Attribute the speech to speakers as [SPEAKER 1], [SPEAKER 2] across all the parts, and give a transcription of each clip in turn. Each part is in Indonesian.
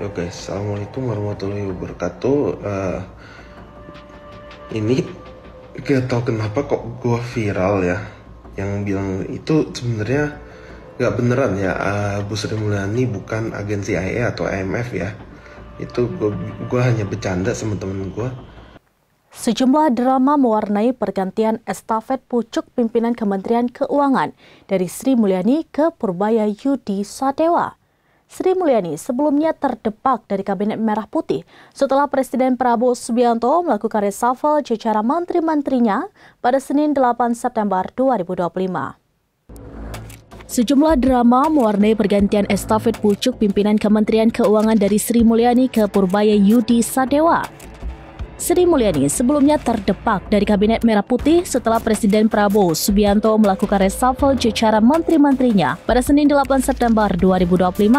[SPEAKER 1] Oke, assalamualaikum warahmatullahi wabarakatuh. Ini gak tau kenapa kok gue viral ya. Yang bilang itu sebenarnya gak beneran ya. Bu Sri Mulyani bukan agen CIA atau IMF ya. Itu gue hanya bercanda sama temen gue.
[SPEAKER 2] Sejumlah drama mewarnai pergantian estafet pucuk pimpinan Kementerian Keuangan dari Sri Mulyani ke Purbaya Yudi Sadewa. Sri Mulyani sebelumnya terdepak dari Kabinet Merah Putih setelah Presiden Prabowo Subianto melakukan reshuffle jajaran menteri-menterinya pada Senin 8 September 2025. Sejumlah drama mewarnai pergantian estafet pucuk pimpinan Kementerian Keuangan dari Sri Mulyani ke Purbaya Yudi Sadewa. Sri Mulyani sebelumnya terdepak dari Kabinet Merah Putih setelah Presiden Prabowo Subianto melakukan reshuffle jajaran menteri-menterinya pada Senin 8 September 2025.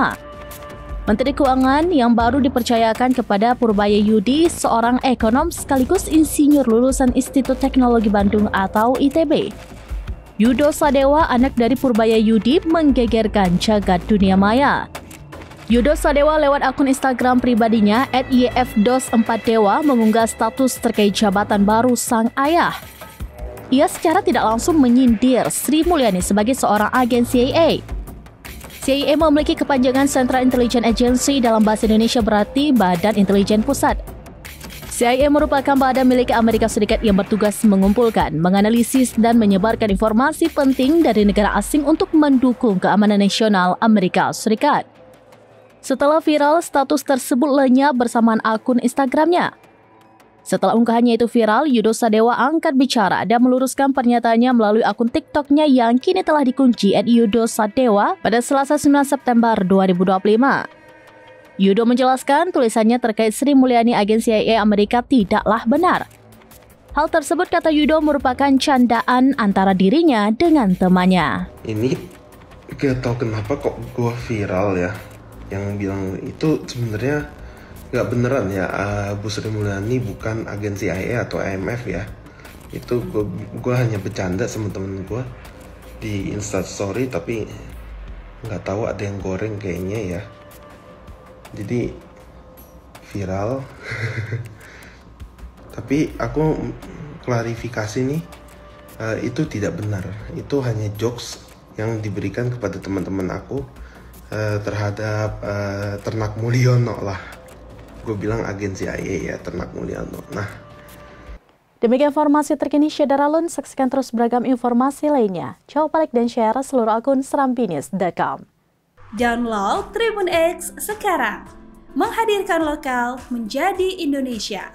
[SPEAKER 2] Menteri Keuangan yang baru dipercayakan kepada Purbaya Yudi, seorang ekonom sekaligus insinyur lulusan Institut Teknologi Bandung atau ITB. Yudo Sadewa, anak dari Purbaya Yudi, menggegerkan jagat dunia maya. Yudo Sadewa lewat akun Instagram pribadinya @yfdos4dewa mengunggah status terkait jabatan baru sang ayah. Ia secara tidak langsung menyindir Sri Mulyani sebagai seorang agen CIA. CIA memiliki kepanjangan Central Intelligence Agency, dalam bahasa Indonesia berarti Badan Intelijen Pusat. CIA merupakan badan milik Amerika Serikat yang bertugas mengumpulkan, menganalisis, dan menyebarkan informasi penting dari negara asing untuk mendukung keamanan nasional Amerika Serikat. Setelah viral, status tersebut lenyap bersamaan akun Instagramnya. Setelah unggahannya itu viral, Yudo Sadewa angkat bicara dan meluruskan pernyataannya melalui akun TikToknya yang kini telah dikunci @Yudo Sadewa pada Selasa 9 September 2025. Yudo menjelaskan tulisannya terkait Sri Mulyani agen CIA Amerika tidaklah benar. Hal tersebut, kata Yudo, merupakan candaan antara dirinya dengan temannya.
[SPEAKER 1] Ini gak tau kenapa kok gue viral ya. Yang bilang itu sebenarnya gak beneran ya. Bu Sri Mulyani bukan agen CIA atau IMF ya. Itu gue hanya bercanda sama temen gue di Instastory, tapi nggak tahu ada yang goreng kayaknya ya. Jadi viral. Tapi aku klarifikasi nih, itu tidak benar. Itu hanya jokes yang diberikan kepada teman-teman aku terhadap Ternak Mulyono lah. Gue bilang agen CIA ya, Ternak Mulyono. Nah,
[SPEAKER 2] demikian informasi terkini Syedaralun. Saksikan terus beragam informasi lainnya. Coba like dan share seluruh akun serambinis.com.
[SPEAKER 3] Download Tribun X sekarang. Menghadirkan lokal menjadi Indonesia.